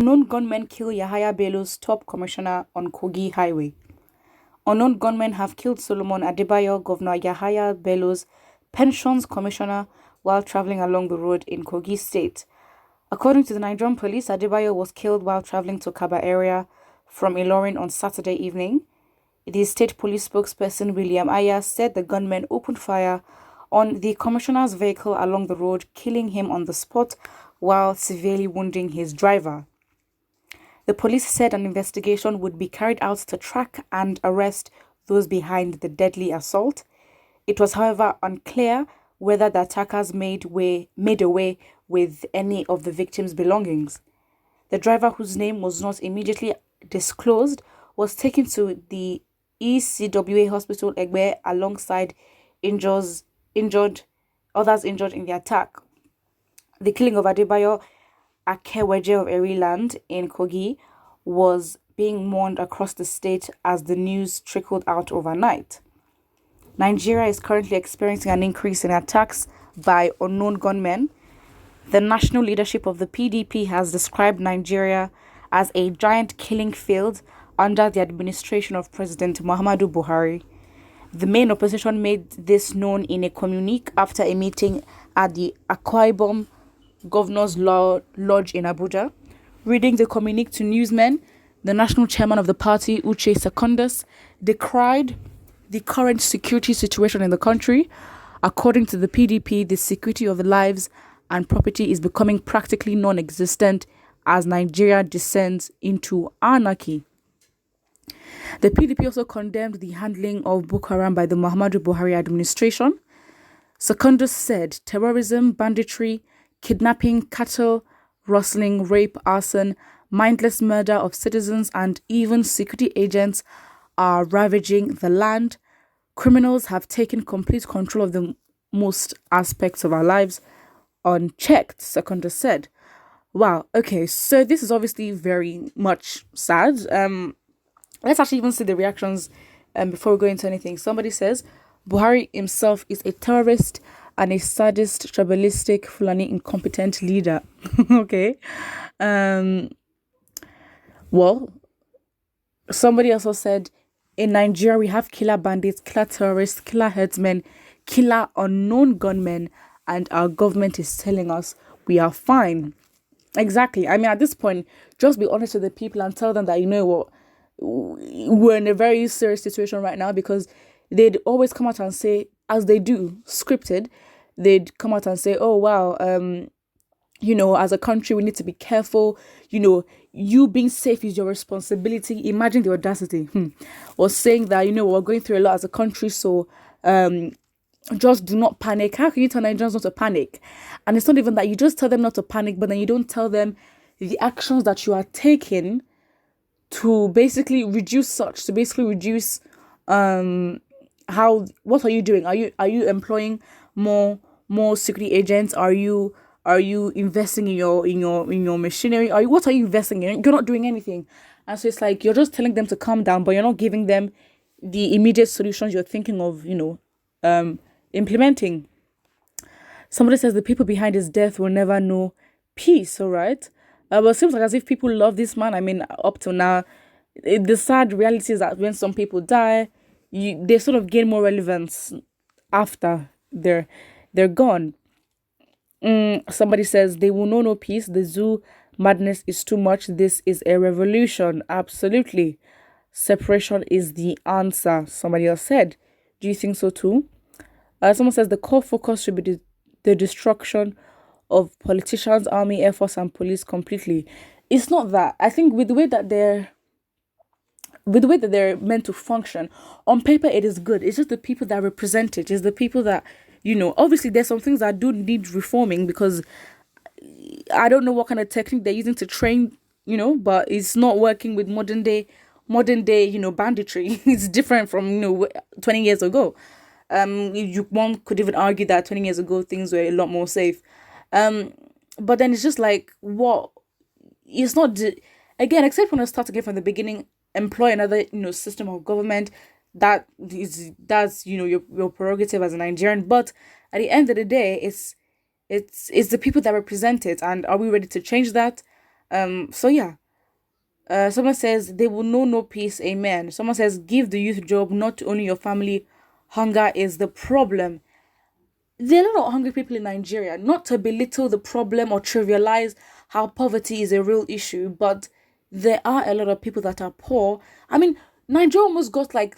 Unknown gunmen kill YAHAYA BELLO'S top commissioner on KOGI highway. Unknown gunmen have killed Solomon Adebayo, Governor YAHAYA BELLO'S pensions commissioner, while traveling along the road in Kogi State. According to the Nigerian police, Adebayo was killed while traveling to Kaba area from Ilorin on Saturday evening. The state police spokesperson William Aya said the gunmen opened fire on the commissioner's vehicle along the road, killing him on the spot while severely wounding his driver. The police said an investigation would be carried out to track and arrest those behind the deadly assault. It was, however, unclear whether the attackers made away with any of the victims' belongings. The driver, whose name was not immediately disclosed, was taken to the ECWA hospital Egbe alongside others injured in the attack. The killing of Adebayo at Ķ′ŁŁ of Eriland in Kogi was being mourned across the state as the news trickled out overnight. Nigeria is currently experiencing an increase in attacks by unknown gunmen. The national leadership of the PDP has described Nigeria as a giant killing field under the administration of President Muhammadu Buhari. The main opposition made this known in a communique after a meeting at the Akwa Ibom Governor's Lodge in Abuja. Reading the communique to newsmen, the national chairman of the party, Uche Secondus, decried the current security situation in the country. According to the PDP, the security of the lives and property is becoming practically non-existent as Nigeria descends into anarchy. The PDP also condemned the handling of Boko Haram by the Muhammadu Buhari administration. Secondus said terrorism, banditry, kidnapping, cattle rustling, rape, arson, mindless murder of citizens, and even security agents are ravaging the land. Criminals have taken complete control of the most aspects of our lives unchecked, Secondus said. Wow, okay, so this is obviously very much sad. Let's actually even see the reactions before we go into anything. Somebody says, Buhari himself is a terrorist and a sadist, tribalistic, Fulani incompetent leader. Okay. Well, somebody also said, in Nigeria, we have killer bandits, killer terrorists, killer herdsmen, killer unknown gunmen, and our government is telling us we are fine. Exactly. I mean, at this point, just be honest with the people and tell them that, you know what, we're in a very serious situation right now, because they'd always come out and say, as they do, scripted, they'd come out and say, oh, wow, you know, as a country, we need to be careful. You know, you being safe is your responsibility. Imagine the audacity. Or saying that, you know, we're going through a lot as a country, so just do not panic. How can you tell Nigerians not to panic? And it's not even that you just tell them not to panic, but then you don't tell them the actions that you are taking to basically reduce what are you doing? Are you employing more security agents? Are you investing in your machinery? What are you investing in? You're not doing anything. And so it's like you're just telling them to calm down, but you're not giving them the immediate solutions you're thinking of, implementing. Somebody says the people behind his death will never know peace, all right? But it seems like as if people love this man. I mean, up to now, the sad reality is that when some people die, they sort of gain more relevance after they're gone. Somebody says they will know no peace. The zoo madness is too much. This is a revolution. Absolutely. Separation is the answer. Somebody else said. Do you think so too? Someone says the core focus should be the destruction of politicians, army, air force, and police completely. It's not that. I think with the way that they're meant to function, on paper it is good. It's just the people that represent it. It's the people that, obviously there's some things that do need reforming, because I don't know what kind of technique they're using to train, but it's not working with modern day, banditry. It's different from, 20 years ago. One could even argue that 20 years ago things were a lot more safe. But then it's just like, what? It's not, again, except when I start again from the beginning, employ another, system of government. That's your prerogative as a Nigerian. But at the end of the day, it's the people that represent it. And are we ready to change that? So yeah. Someone says they will know no peace. Amen. Someone says give the youth job, not only your family. Hunger is the problem. There are a lot of hungry people in Nigeria. Not to belittle the problem or trivialize how poverty is a real issue, but there are a lot of people that are poor. I mean, Nigeria almost got like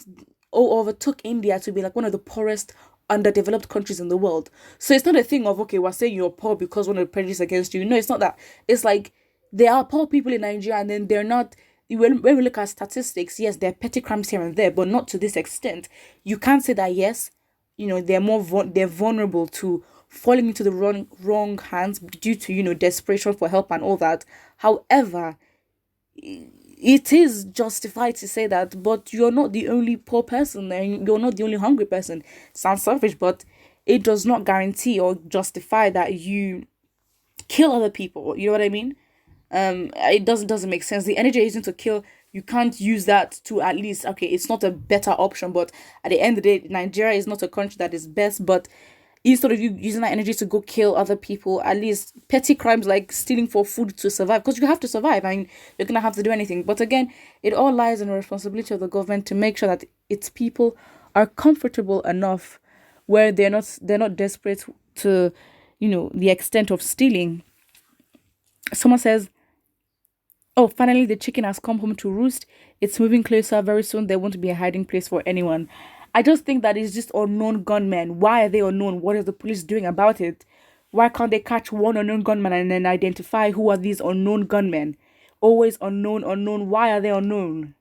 overtook India to be like one of the poorest underdeveloped countries in the world. So it's not a thing of okay, we're saying you're poor because one of the prejudice against you. No, it's not that. It's like there are poor people in Nigeria, and then they're not. When we look at statistics, yes, there are petty crimes here and there, but not to this extent. You can't say that yes, they're they're vulnerable to falling into the wrong hands due to desperation for help and all that. However, it is justified to say that, but you're not the only poor person and you're not the only hungry person. Sounds selfish, but it does not guarantee or justify that you kill other people. You know what I mean? It doesn't make sense. The energy you're using to kill, you can't use that to at least, okay, it's not a better option, but at the end of the day, Nigeria is not a country that is best, but instead of you using that energy to go kill other people, at least petty crimes like stealing for food to survive, because you have to survive and you're gonna have to do anything. But again, it all lies in the responsibility of the government to make sure that its people are comfortable enough where they're not desperate to the extent of stealing. Someone says, oh, finally the chicken has come home to roost. It's moving closer. Very soon there won't be a hiding place for anyone. I just think that it's just unknown gunmen. Why are they unknown? What is the police doing about it? Why can't they catch one unknown gunman and then identify who are these unknown gunmen? Always unknown, unknown. Why are they unknown?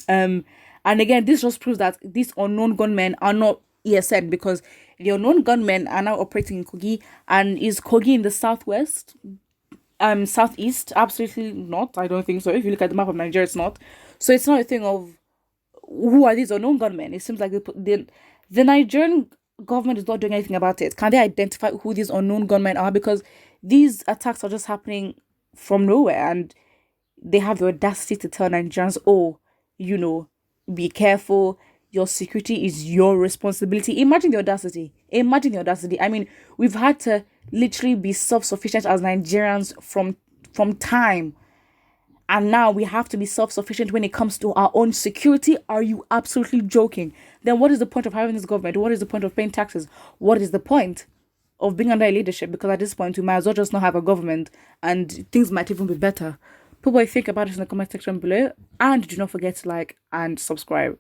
And again, this just proves that these unknown gunmen are not ESN, because the unknown gunmen are now operating in Kogi. And is Kogi in the southwest? Southeast? Absolutely not. I don't think so. If you look at the map of Nigeria, it's not. So it's not a thing of who are these unknown gunmen. It seems like the Nigerian government is not doing anything about it. Can they identify who these unknown gunmen are? Because these attacks are just happening from nowhere, and they have the audacity to tell Nigerians, oh, be careful. Your security is your responsibility. Imagine the audacity. Imagine the audacity. I mean, we've had to literally be self-sufficient as Nigerians from time. And now we have to be self-sufficient when it comes to our own security. Are you absolutely joking? Then what is the point of having this government? What is the point of paying taxes? What is the point of being under a leadership? Because at this point, we might as well just not have a government and things might even be better. Put what you think about it in the comment section below. And do not forget to like and subscribe.